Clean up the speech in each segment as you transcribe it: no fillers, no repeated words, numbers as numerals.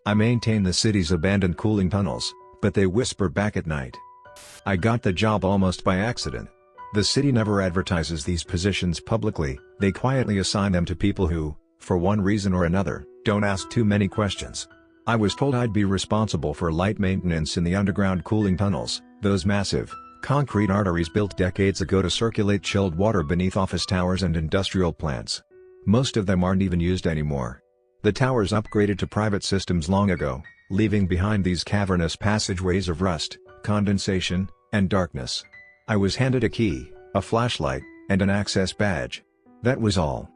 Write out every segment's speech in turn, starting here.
I maintain the city's abandoned cooling tunnels, but they whisper back at night. I got the job almost by accident. The city never advertises these positions publicly, they quietly assign them to people who, for one reason or another, don't ask too many questions. I was told I'd be responsible for light maintenance in the underground cooling tunnels, those massive, concrete arteries built decades ago to circulate chilled water beneath office towers and industrial plants. Most of them aren't even used anymore. The towers upgraded to private systems long ago, leaving behind these cavernous passageways of rust, condensation, and darkness. I was handed a key, a flashlight, and an access badge. That was all.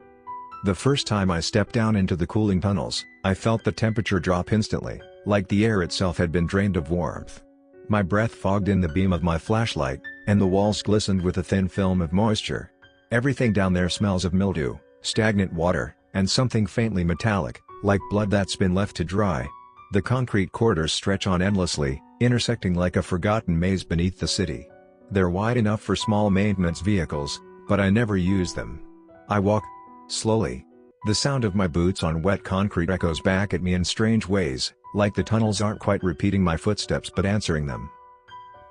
The first time I stepped down into the cooling tunnels, I felt the temperature drop instantly, like the air itself had been drained of warmth. My breath fogged in the beam of my flashlight, and the walls glistened with a thin film of moisture. Everything down there smells of mildew, stagnant water, and something faintly metallic, like blood that's been left to dry. The concrete corridors stretch on endlessly, intersecting like a forgotten maze beneath the city. They're wide enough for small maintenance vehicles, but I never use them. I walk slowly. The sound of my boots on wet concrete echoes back at me in strange ways, like the tunnels aren't quite repeating my footsteps but answering them.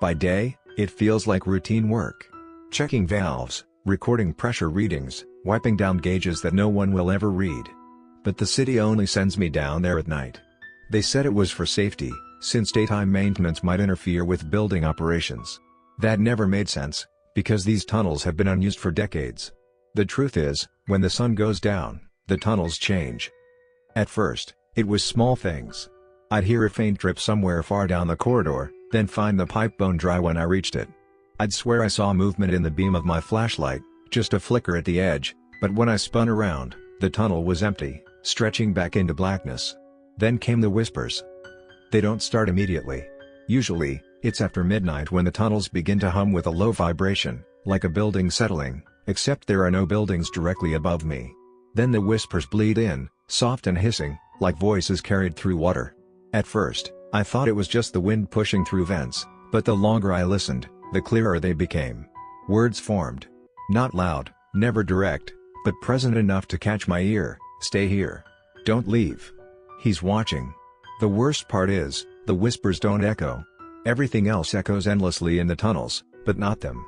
By day, it feels like routine work. Checking valves, recording pressure readings, wiping down gauges that no one will ever read. But the city only sends me down there at night. They said it was for safety, since daytime maintenance might interfere with building operations. That never made sense, because these tunnels have been unused for decades. The truth is, when the sun goes down, the tunnels change. At first, it was small things. I'd hear a faint drip somewhere far down the corridor, then find the pipe bone dry when I reached it. I'd swear I saw movement in the beam of my flashlight, just a flicker at the edge, but when I spun around, the tunnel was empty, stretching back into blackness. Then came the whispers. They don't start immediately. Usually, it's after midnight when the tunnels begin to hum with a low vibration, like a building settling, except there are no buildings directly above me. Then the whispers bleed in, soft and hissing, like voices carried through water. At first, I thought it was just the wind pushing through vents, but the longer I listened, the clearer they became. Words formed. Not loud, never direct, but present enough to catch my ear. Stay here. Don't leave. He's watching. The worst part is, the whispers don't echo. Everything else echoes endlessly in the tunnels, but not them.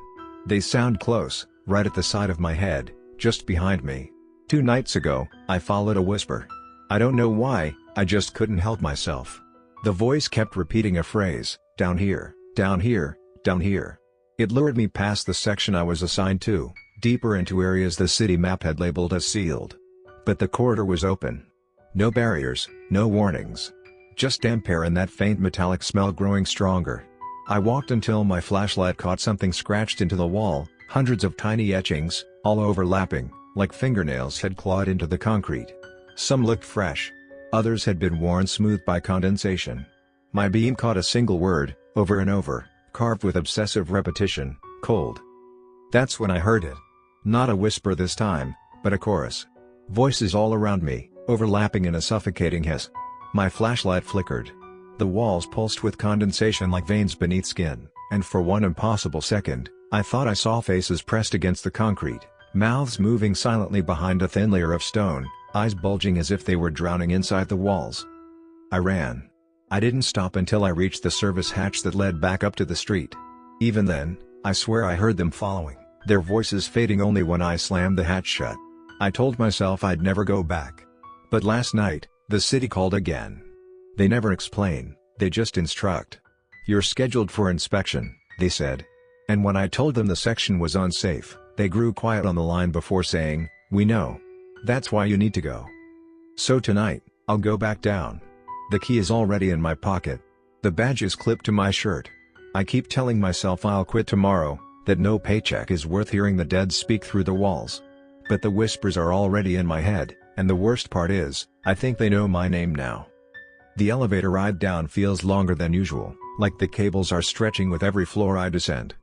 They sound close, right at the side of my head, just behind me. 2 nights ago, I followed a whisper. I don't know why, I just couldn't help myself. The voice kept repeating a phrase, down here, down here, down here. It lured me past the section I was assigned to, deeper into areas the city map had labeled as sealed. But the corridor was open. No barriers, no warnings. Just damp air and that faint metallic smell growing stronger. I walked until my flashlight caught something scratched into the wall, hundreds of tiny etchings, all overlapping, like fingernails had clawed into the concrete. Some looked fresh. Others had been worn smooth by condensation. My beam caught a single word, over and over, carved with obsessive repetition, cold. That's when I heard it. Not a whisper this time, but a chorus. Voices all around me, overlapping in a suffocating hiss. My flashlight flickered. The walls pulsed with condensation like veins beneath skin, and for one impossible second, I thought I saw faces pressed against the concrete, mouths moving silently behind a thin layer of stone, eyes bulging as if they were drowning inside the walls. I ran. I didn't stop until I reached the service hatch that led back up to the street. Even then, I swear I heard them following, their voices fading only when I slammed the hatch shut. I told myself I'd never go back. But last night, the city called again. They never explain, they just instruct. You're scheduled for inspection, they said. And when I told them the section was unsafe, they grew quiet on the line before saying, we know. That's why you need to go. So tonight, I'll go back down. The key is already in my pocket. The badge is clipped to my shirt. I keep telling myself I'll quit tomorrow, that no paycheck is worth hearing the dead speak through the walls. But the whispers are already in my head, and the worst part is, I think they know my name now. The elevator ride down feels longer than usual, like the cables are stretching with every floor I descend.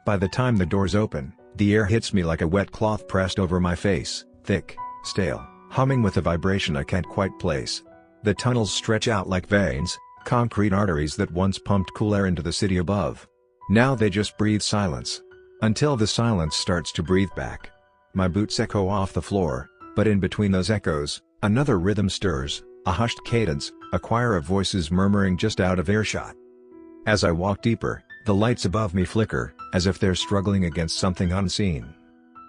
By the time the doors open, the air hits me like a wet cloth pressed over my face, thick, stale, humming with a vibration I can't quite place. The tunnels stretch out like veins, concrete arteries that once pumped cool air into the city above. Now they just breathe silence. Until the silence starts to breathe back. My boots echo off the floor, but in between those echoes, another rhythm stirs, A hushed cadence, a choir of voices murmuring just out of earshot. As I walk deeper, the lights above me flicker, as if they're struggling against something unseen.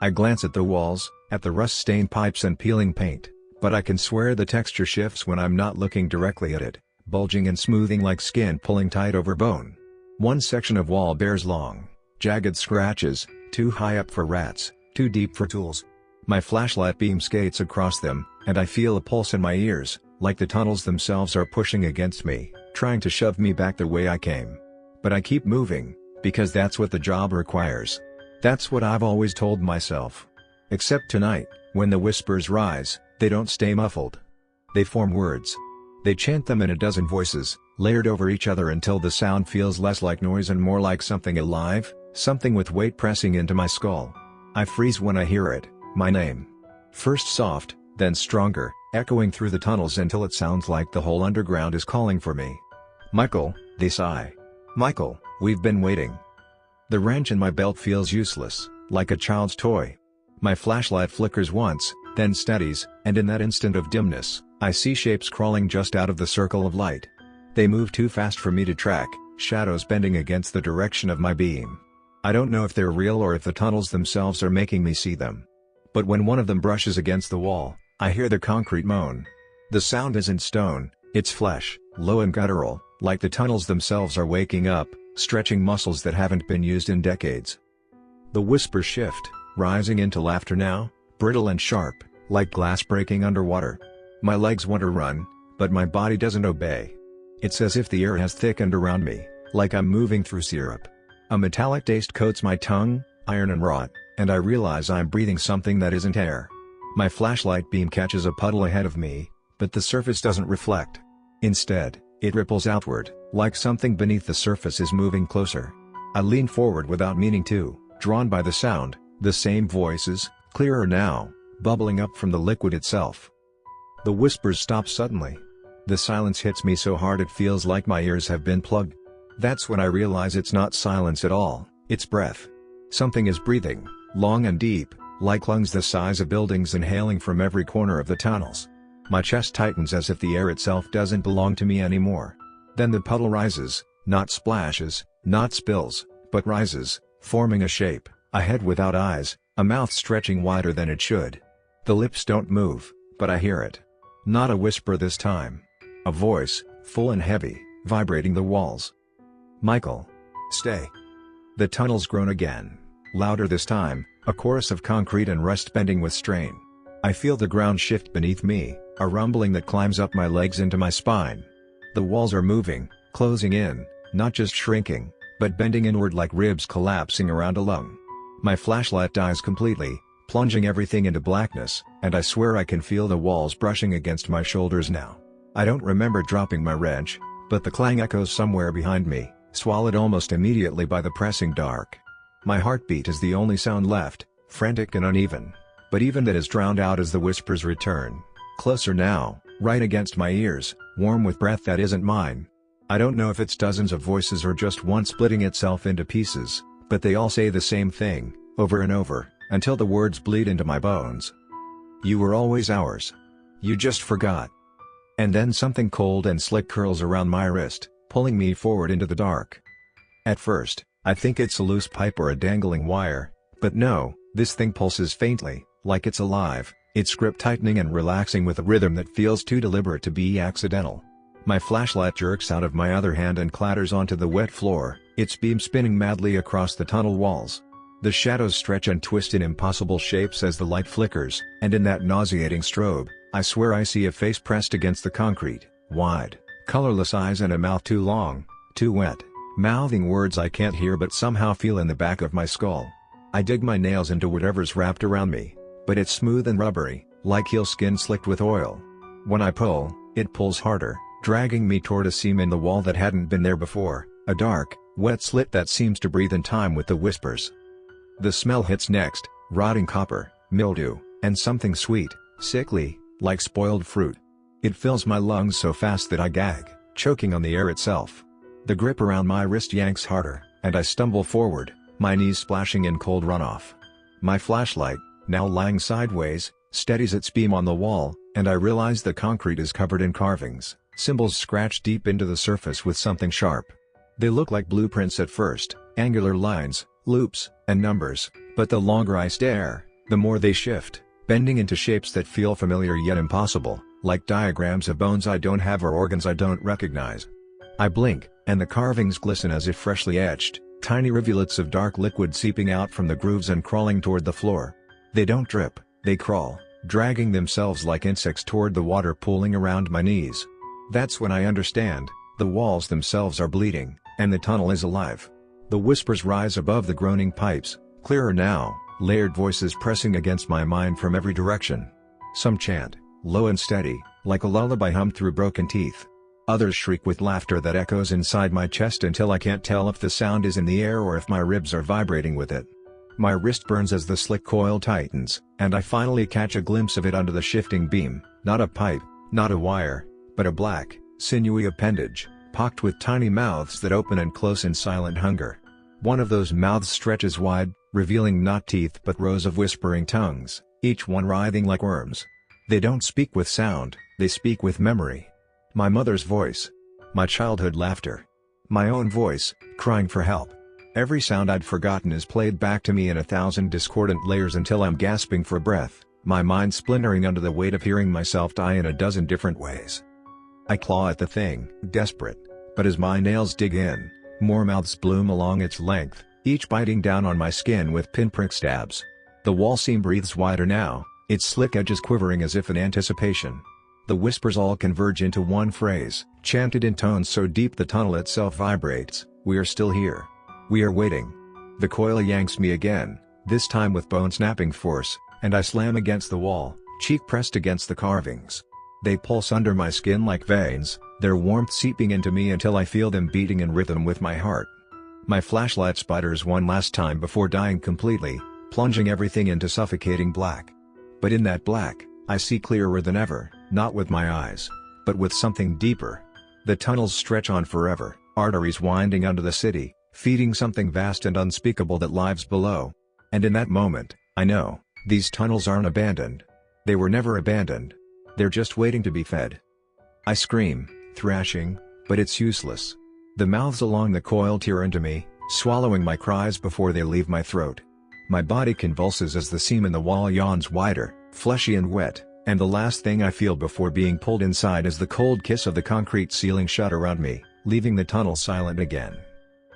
I glance at the walls, at the rust-stained pipes and peeling paint, but I can swear the texture shifts when I'm not looking directly at it, bulging and smoothing like skin pulling tight over bone. One section of wall bears long, jagged scratches, too high up for rats, too deep for tools. My flashlight beam skates across them, and I feel a pulse in my ears, like the tunnels themselves are pushing against me, trying to shove me back the way I came. But I keep moving, because that's what the job requires. That's what I've always told myself. Except tonight, when the whispers rise, they don't stay muffled. They form words. They chant them in a dozen voices, layered over each other until the sound feels less like noise and more like something alive, something with weight pressing into my skull. I freeze when I hear it, my name. First soft, then stronger, echoing through the tunnels until it sounds like the whole underground is calling for me. Michael, they sigh. Michael, we've been waiting. The wrench in my belt feels useless, like a child's toy. My flashlight flickers once, then steadies, and in that instant of dimness, I see shapes crawling just out of the circle of light. They move too fast for me to track, shadows bending against the direction of my beam. I don't know if they're real or if the tunnels themselves are making me see them. But when one of them brushes against the wall, I hear the concrete moan. The sound isn't stone, it's flesh, low and guttural, like the tunnels themselves are waking up, stretching muscles that haven't been used in decades. The whispers shift, rising into laughter now, brittle and sharp, like glass breaking underwater. My legs want to run, but my body doesn't obey. It's as if the air has thickened around me, like I'm moving through syrup. A metallic taste coats my tongue, iron and wrought, and I realize I'm breathing something that isn't air. My flashlight beam catches a puddle ahead of me, but the surface doesn't reflect. Instead, it ripples outward, like something beneath the surface is moving closer. I lean forward without meaning to, drawn by the sound, the same voices, clearer now, bubbling up from the liquid itself. The whispers stop suddenly. The silence hits me so hard it feels like my ears have been plugged. That's when I realize it's not silence at all, it's breath. Something is breathing, long and deep, like lungs the size of buildings inhaling from every corner of the tunnels. My chest tightens as if the air itself doesn't belong to me anymore. Then the puddle rises, not splashes, not spills, but rises, forming a shape, a head without eyes, a mouth stretching wider than it should. The lips don't move, but I hear it. Not a whisper this time. A voice, full and heavy, vibrating the walls. Michael. Stay. The tunnels groan again. Louder this time, a chorus of concrete and rust bending with strain. I feel the ground shift beneath me, a rumbling that climbs up my legs into my spine. The walls are moving, closing in, not just shrinking, but bending inward like ribs collapsing around a lung. My flashlight dies completely, plunging everything into blackness, and I swear I can feel the walls brushing against my shoulders now. I don't remember dropping my wrench, but the clang echoes somewhere behind me, swallowed almost immediately by the pressing dark. My heartbeat is the only sound left, frantic and uneven, but even that is drowned out as the whispers return. Closer now, right against my ears, warm with breath that isn't mine. I don't know if it's dozens of voices or just one splitting itself into pieces, but they all say the same thing, over and over, until the words bleed into my bones. You were always ours. You just forgot. And then something cold and slick curls around my wrist, pulling me forward into the dark. At first, I think it's a loose pipe or a dangling wire, but no, this thing pulses faintly, like it's alive, its grip tightening and relaxing with a rhythm that feels too deliberate to be accidental. My flashlight jerks out of my other hand and clatters onto the wet floor, its beam spinning madly across the tunnel walls. The shadows stretch and twist in impossible shapes as the light flickers, and in that nauseating strobe, I swear I see a face pressed against the concrete, wide, colorless eyes and a mouth too long, too wet, mouthing words I can't hear but somehow feel in the back of my skull. I dig my nails into whatever's wrapped around me, but it's smooth and rubbery, like heel skin slicked with oil. When I pull, it pulls harder, dragging me toward a seam in the wall that hadn't been there before, a dark, wet slit that seems to breathe in time with the whispers. The smell hits next, rotting copper, mildew, and something sweet, sickly, like spoiled fruit. It fills my lungs so fast that I gag, choking on the air itself. The grip around my wrist yanks harder, and I stumble forward, my knees splashing in cold runoff. My flashlight, now lying sideways, steadies its beam on the wall, and I realize the concrete is covered in carvings, symbols scratched deep into the surface with something sharp. They look like blueprints at first, angular lines, loops, and numbers, but the longer I stare, the more they shift, bending into shapes that feel familiar yet impossible, like diagrams of bones I don't have or organs I don't recognize. I blink, and the carvings glisten as if freshly etched, tiny rivulets of dark liquid seeping out from the grooves and crawling toward the floor. They don't drip, they crawl, dragging themselves like insects toward the water pooling around my knees. That's when I understand, the walls themselves are bleeding, and the tunnel is alive. The whispers rise above the groaning pipes, clearer now, layered voices pressing against my mind from every direction. Some chant, low and steady, like a lullaby hummed through broken teeth. Others shriek with laughter that echoes inside my chest until I can't tell if the sound is in the air or if my ribs are vibrating with it. My wrist burns as the slick coil tightens, and I finally catch a glimpse of it under the shifting beam, not a pipe, not a wire, but a black, sinewy appendage, pocked with tiny mouths that open and close in silent hunger. One of those mouths stretches wide, revealing not teeth but rows of whispering tongues, each one writhing like worms. They don't speak with sound, they speak with memory. My mother's voice. My childhood laughter. My own voice, crying for help. Every sound I'd forgotten is played back to me in 1,000 discordant layers until I'm gasping for breath, my mind splintering under the weight of hearing myself die in a dozen different ways. I claw at the thing, desperate, but as my nails dig in, more mouths bloom along its length, each biting down on my skin with pinprick stabs. The wall seam breathes wider now, its slick edges quivering as if in anticipation. The whispers all converge into one phrase, chanted in tones so deep the tunnel itself vibrates: "We are still here. We are waiting." The coil yanks me again, this time with bone-snapping force, and I slam against the wall, cheek pressed against the carvings. They pulse under my skin like veins, their warmth seeping into me until I feel them beating in rhythm with my heart. My flashlight sputters one last time before dying completely, plunging everything into suffocating black. But in that black, I see clearer than ever, not with my eyes, but with something deeper. The tunnels stretch on forever, arteries winding under the city, feeding something vast and unspeakable that lives below. And in that moment, I know, these tunnels aren't abandoned. They were never abandoned. They're just waiting to be fed. I scream, thrashing, but it's useless. The mouths along the coil tear into me, swallowing my cries before they leave my throat. My body convulses as the seam in the wall yawns wider, fleshy and wet, and the last thing I feel before being pulled inside is the cold kiss of the concrete ceiling shut around me, leaving the tunnel silent again.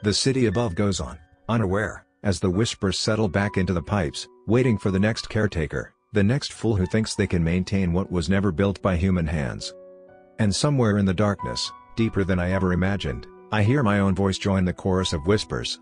The city above goes on, unaware, as the whispers settle back into the pipes, waiting for the next caretaker, the next fool who thinks they can maintain what was never built by human hands. And somewhere in the darkness, deeper than I ever imagined, I hear my own voice join the chorus of whispers.